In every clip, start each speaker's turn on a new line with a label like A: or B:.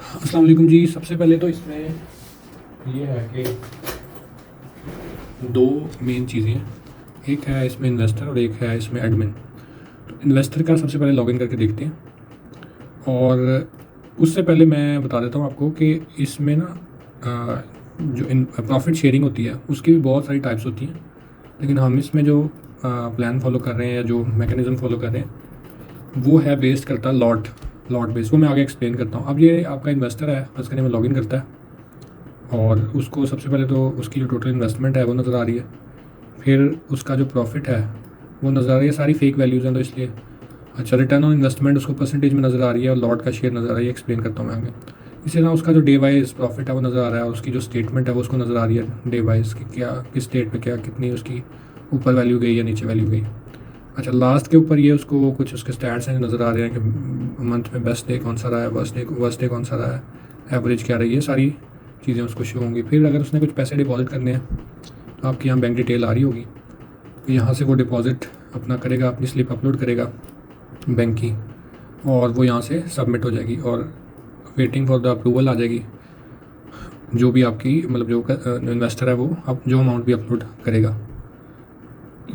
A: अस्सलाम वालेकुम जी। सबसे पहले तो इसमें ये है कि दो मेन चीज़ें हैं। एक है इसमें इन्वेस्टर और एक है इसमें एडमिन। तो इन्वेस्टर का सबसे पहले लॉगिन करके देखते हैं। और उससे पहले मैं बता देता हूँ आपको कि इसमें ना जो इन प्रॉफिट शेयरिंग होती है उसकी भी बहुत सारी टाइप्स होती हैं, लेकिन हम इसमें जो प्लान फॉलो कर रहे हैं या जो मैकेनिज़्म फॉलो कर रहे हैं वो है बेस्ड करता लॉट लॉट बेस। वो मैं आगे एक्सप्लेन करता हूँ। अब ये आपका इन्वेस्टर है, फर्स्ट करने में लॉगिन करता है और उसको सबसे पहले तो उसकी जो टोटल इन्वेस्टमेंट है वो नज़र आ रही है, फिर उसका जो प्रॉफिट है वो नज़र आ रही है। सारी फेक वैल्यूज़ हैं तो इसलिए अच्छा रिटर्न ऑन इन्वेस्टमेंट उसको परसेंटेज में नज़र आ रही है और लॉट का शेयर नज़र आ रही है। एक्सप्लेन करता हूँ मैं आगे। इसी तरह उसका जो डे वाइज प्रॉफिट है वो नज़र आ रहा है और उसकी जो स्टेटमेंट है वो उसको नज़र आ रही है डे वाइज कि क्या किस डेट पे क्या कितनी उसकी ऊपर वैल्यू गई या नीचे वैल्यू गई। अच्छा, लास्ट के ऊपर ये उसको कुछ उसके स्टैट्स हैं नज़र आ रहे हैं कि मंथ में बेस्ट डे कौन सा रहा है, वर्स्ट डे कौन सा रहा है, एवरेज क्या रही है, सारी चीज़ें उसको शो होंगी। फिर अगर उसने कुछ पैसे डिपॉजिट करने हैं तो आपकी यहाँ बैंक डिटेल आ रही होगी, तो यहाँ से वो डिपॉजिट अपना करेगा, अपनी स्लिप अपलोड करेगा बैंक की और वो यहाँ से सबमिट हो जाएगी और वेटिंग फॉर द अप्रूवल आ जाएगी। जो भी आपकी मतलब जो इन्वेस्टर है वो अब जो अमाउंट भी अपलोड करेगा,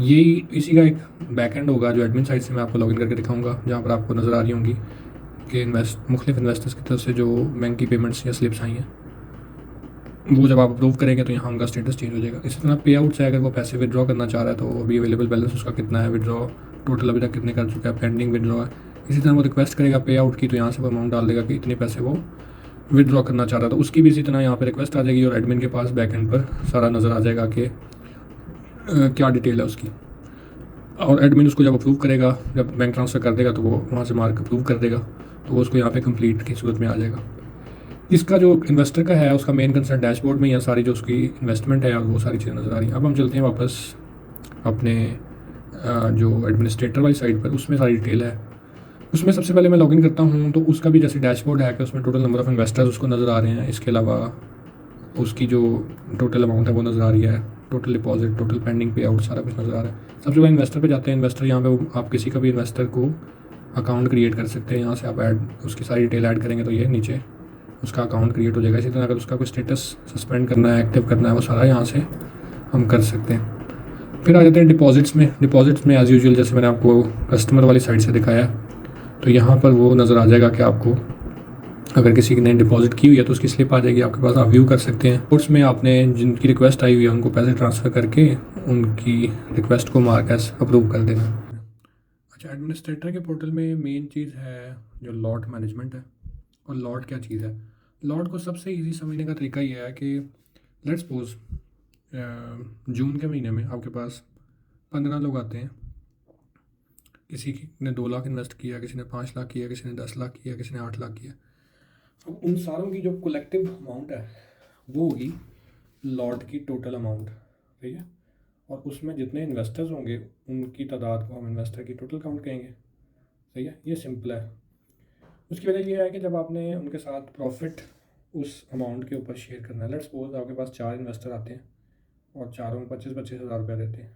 A: यही इसी का एक बैक एंड होगा जो एडमिन साइड से मैं आपको लॉगिन करके दिखाऊंगा, जहाँ पर आपको नज़र आ रही होंगी कि मुख्तलिफ इन्वेस्टर्स की तरफ से जो बैंक की पेमेंट्स या स्लिप्स आई हैं वो जब आप अप्रूव करेंगे तो यहाँ उनका स्टेटस चेंज हो जाएगा। इसी तरह पे आउट से अगर वो पैसे विड्रॉ करना चाह रहा है तो अभी अवेलेबल बैलेंस उसका कितना है, विड्रॉ टोटल अभी तक कितने कर चुका है, पेंडिंग विड्रॉ है। इसी तरह वो रिक्वेस्ट करेगा पे आउट की तो यहाँ से वो अमाउंट डाल देगा कि इतने पैसे वो विड्रॉ करना चाह रहा था, उसकी भी इसी तरह यहाँ पे रिक्वेस्ट आ जाएगी और एडमिन के पास बैक एंड पर सारा नज़र आ जाएगा कि क्या डिटेल है उसकी। और एडमिन उसको जब अप्रूव करेगा, जब बैंक ट्रांसफ़र कर देगा तो वो वहाँ से मार्क अप्रूव कर देगा, तो वो उसको यहाँ पे कंप्लीट की सूरत में आ जाएगा। इसका जो इन्वेस्टर का है उसका मेन कंसर्न डैशबोर्ड में या सारी जो उसकी इन्वेस्टमेंट है और वो सारी चीज़ें नज़र आ रही हैं। अब हम चलते हैं वापस अपने जो एडमिनिस्ट्रेटर वाली साइड पर, उसमें सारी डिटेल है। उसमें सबसे पहले मैं लॉगिन करता हूँ तो उसका भी जैसे डैशबोर्ड है कि उसमें टोटल नंबर ऑफ़ इन्वेस्टर्स उसको नज़र आ रहे हैं। इसके अलावा उसकी जो टोटल अमाउंट है वो नज़र आ रही है, टोटल डिपॉजिट, टोटल पेंडिंग पे आउट, सारा कुछ नज़र आ रहा है। सबसे पहले इन्वेस्टर पे जाते हैं। इन्वेस्टर यहाँ पे आप किसी का भी इन्वेस्टर को अकाउंट क्रिएट कर सकते हैं। यहाँ से आप ऐड उसकी सारी डिटेल ऐड करेंगे तो ये नीचे उसका अकाउंट क्रिएट हो जाएगा। इसी तरह अगर उसका कोई स्टेटस सस्पेंड करना है, एक्टिव करना है, वो सारा यहाँ से हम कर सकते हैं। फिर आ जाते हैं डिपॉजिट्स में। डिपॉजिट्स में एज़ यूजुअल जैसे मैंने आपको कस्टमर वाली साइड से दिखाया, तो यहाँ पर वो नज़र आ जाएगा कि आपको अगर किसी ने डिपॉजिट की हुई है तो उसकी स्लिप आ जाएगी आपके पास, आप व्यू कर सकते हैं। उसमें आपने जिनकी रिक्वेस्ट आई हुई है उनको पैसे ट्रांसफ़र करके उनकी रिक्वेस्ट को मार्क एज अप्रूव कर देना। अच्छा, एडमिनिस्ट्रेटर के पोर्टल में मेन चीज़ है जो लॉट मैनेजमेंट है। और लॉट क्या चीज़ है? लॉट को सबसे ईजी समझने का तरीका ये है कि लेट्स सपोज जून के महीने में आपके पास 15 लोग आते हैं। किसी ने 2 लाख इन्वेस्ट किया, किसी ने 5 लाख किया, किसी ने 10 लाख किया, किसी ने 8 लाख किया। अब उन सारों की जो कलेक्टिव अमाउंट है वो होगी लॉट की टोटल अमाउंट, ठीक है। और उसमें जितने इन्वेस्टर्स होंगे उनकी तादाद को हम इन्वेस्टर की टोटल काउंट कहेंगे, सही है। ये सिंपल है। उसकी वजह ये है कि जब आपने उनके साथ प्रॉफिट उस अमाउंट के ऊपर शेयर करना है, लेट्स सपोज आपके पास 4 इन्वेस्टर आते हैं और चारों 25,000 रुपया देते हैं।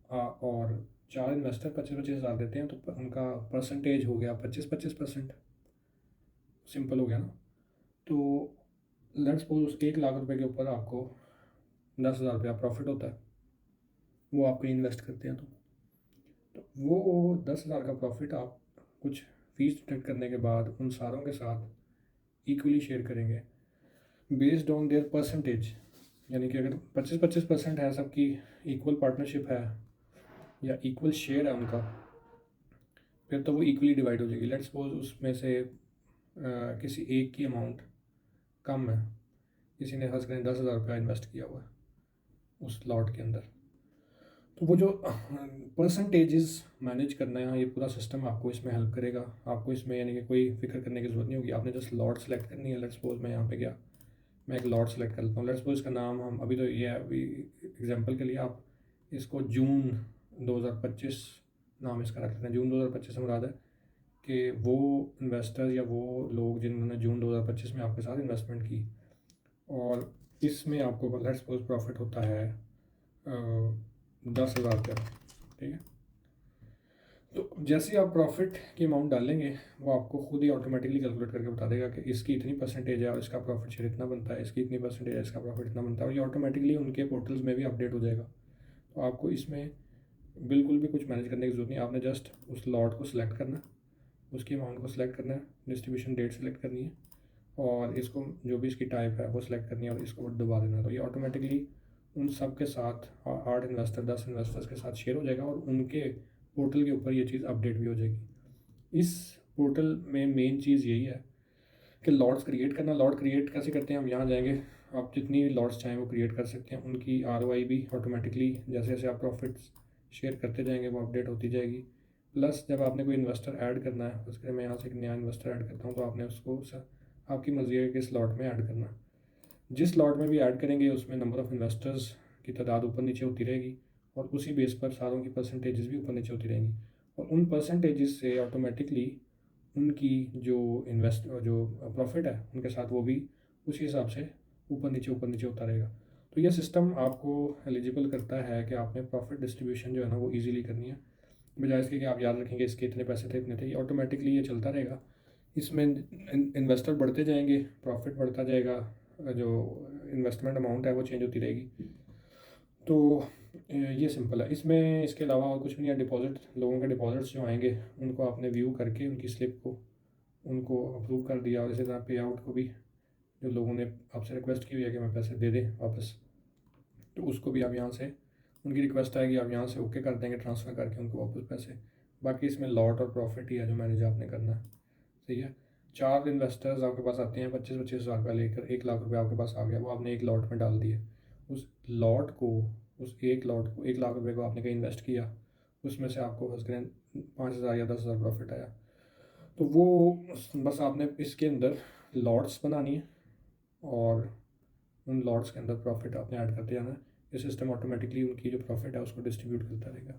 A: और 4 इन्वेस्टर 25,000 देते हैं तो उनका परसेंटेज हो गया 25-25%। सिंपल हो गया ना। तो लेट्स सपोज उस 1 लाख रुपए के ऊपर आपको 10,000 रुपया प्रॉफिट होता है, वो आपको इन्वेस्ट करते हैं। तो वो 10,000 का प्रॉफिट आप कुछ फीस डिडक्ट करने के बाद उन सारों के साथ इक्वली शेयर करेंगे बेस्ड ऑन देयर परसेंटेज। यानी कि अगर 25-25% है, सबकी इक्वल पार्टनरशिप है या इक्वल शेयर है उनका, फिर तो वो इक्वली डिवाइड हो जाएगी। लेट्स सपोज उसमें से किसी एक की अमाउंट कम है, किसी ने हंस करें 10,000 रुपया इन्वेस्ट किया हुआ है उस लॉट के अंदर, तो वो जो परसेंटेजेस मैनेज करना है, ये पूरा सिस्टम आपको इसमें हेल्प करेगा। आपको इसमें यानी कि कोई फिक्र करने की ज़रूरत नहीं होगी। आपने जस्ट लॉट सेलेक्ट करनी है। लेट्स सपोज मैं यहाँ पे गया, मैं एक लॉट सेलेक्ट कर लेता हूँ। लेट्स सपोज इसका नाम हम अभी तो ये है, अभी एग्जांपल के लिए आप इसको जून 2025 नाम इसका रख लेते हैं। जून 2025 से मुराद है कि वो इन्वेस्टर्स या वो लोग जिन्होंने जून 2025 में आपके साथ इन्वेस्टमेंट की और इसमें आपको लेट्स सपोज प्रॉफिट होता है 10,000 रुपया, ठीक है। तो जैसे ही आप प्रॉफिट की अमाउंट डालेंगे वो आपको खुद ही ऑटोमेटिकली कैलकुलेट करके बता देगा कि इसकी इतनी परसेंटेज है और इसका प्रॉफिट शेयर इतना बनता है, इसकी इतनी परसेंटेज है, इसका प्रॉफिट इतना बनता है, और ये ऑटोमेटिकली उनके पोर्टल्स में भी अपडेट हो जाएगा। तो आपको इसमें बिल्कुल भी कुछ मैनेज करने की ज़रूरत नहीं, आपने जस्ट उस लॉट को सिलेक्ट करना है, उसकी अमाउंट को सिलेक्ट करना है, डिस्ट्रीब्यूशन डेट सेलेक्ट करनी है, और इसको जो भी इसकी टाइप है वो सिलेक्ट करनी है और इसको दबा देना है। तो ये ऑटोमेटिकली उन सब के साथ 8 इन्वेस्टर 10 इन्वेस्टर्स के साथ शेयर हो जाएगा और उनके पोर्टल के ऊपर ये चीज़ अपडेट भी हो जाएगी। इस पोर्टल में मेन चीज़ यही है कि लॉट्स क्रिएट करना। लॉट क्रिएट कैसे करते हैं, हम यहाँ जाएंगे, आप जितनी लॉट्स चाहें वो क्रिएट कर सकते हैं। उनकी ROI भी ऑटोमेटिकली जैसे जैसे आप प्रॉफिट्स शेयर करते जाएंगे वो अपडेट होती जाएगी। प्लस जब आपने कोई इन्वेस्टर ऐड करना है, उसके मैं यहाँ से एक नया इन्वेस्टर ऐड करता हूँ, तो आपने उसको आपकी मर्जी है कि इस लॉट में ऐड करना। जिस लॉट में भी ऐड करेंगे उसमें नंबर ऑफ़ इन्वेस्टर्स की तादाद ऊपर नीचे होती रहेगी और उसी बेस पर सारों की परसेंटेजेस भी ऊपर नीचे होती रहेंगी, और उन परसेंटेजेस से ऑटोमेटिकली उनकी जो प्रॉफिट है उनके साथ वो भी उसी हिसाब से ऊपर नीचे होता रहेगा। तो यह सिस्टम आपको एलिजिबल करता है कि आपने प्रॉफिट डिस्ट्रीब्यूशन जो है ना वो ईजिली करनी है, बजाय इसके कि आप याद रखेंगे इसके इतने पैसे थे इतने थे। ये ऑटोमेटिकली ये चलता रहेगा, इसमें इन्वेस्टर बढ़ते जाएंगे, प्रॉफिट बढ़ता जाएगा, जो इन्वेस्टमेंट अमाउंट है वो चेंज होती रहेगी। तो ये सिंपल है। इसमें इसके अलावा और कुछ भी नहीं है। डिपॉजिट, लोगों के डिपॉजिट्स जो आएंगे उनको आपने व्यू करके उनकी स्लिप को उनको अप्रूव कर दिया, और इसी तरह पे आउट को भी जो लोगों ने आपसे रिक्वेस्ट की हुई है कि हमें पैसे दे दें वापस, तो उसको भी आप यहाँ से, उनकी रिक्वेस्ट आएगी आप यहाँ से ओके कर देंगे ट्रांसफ़र करके उनको वापस पैसे। बाकी इसमें लॉट और प्रॉफिट ही है जो मैनेज आपने करना है। सही है। 4 इन्वेस्टर्स आपके पास आते हैं 25-25 हज़ार का लेकर, 1 लाख रुपये आपके पास आ गया, वो आपने एक लॉट में डाल दिए। उस लॉट को उस एक लॉट को 1 लाख रुपये को आपने कहीं इन्वेस्ट किया, उसमें से आपको फर्स्ट करें 5,000 या 10,000 प्रॉफिट आया, तो वो बस आपने इसके अंदर लॉट्स बनानी है और उन लॉट्स के अंदर प्रॉफिट आपने ऐड करते जाना है। ये सिस्टम ऑटोमेटिकली उनकी जो प्रॉफिट है उसको डिस्ट्रीब्यूट करता रहेगा।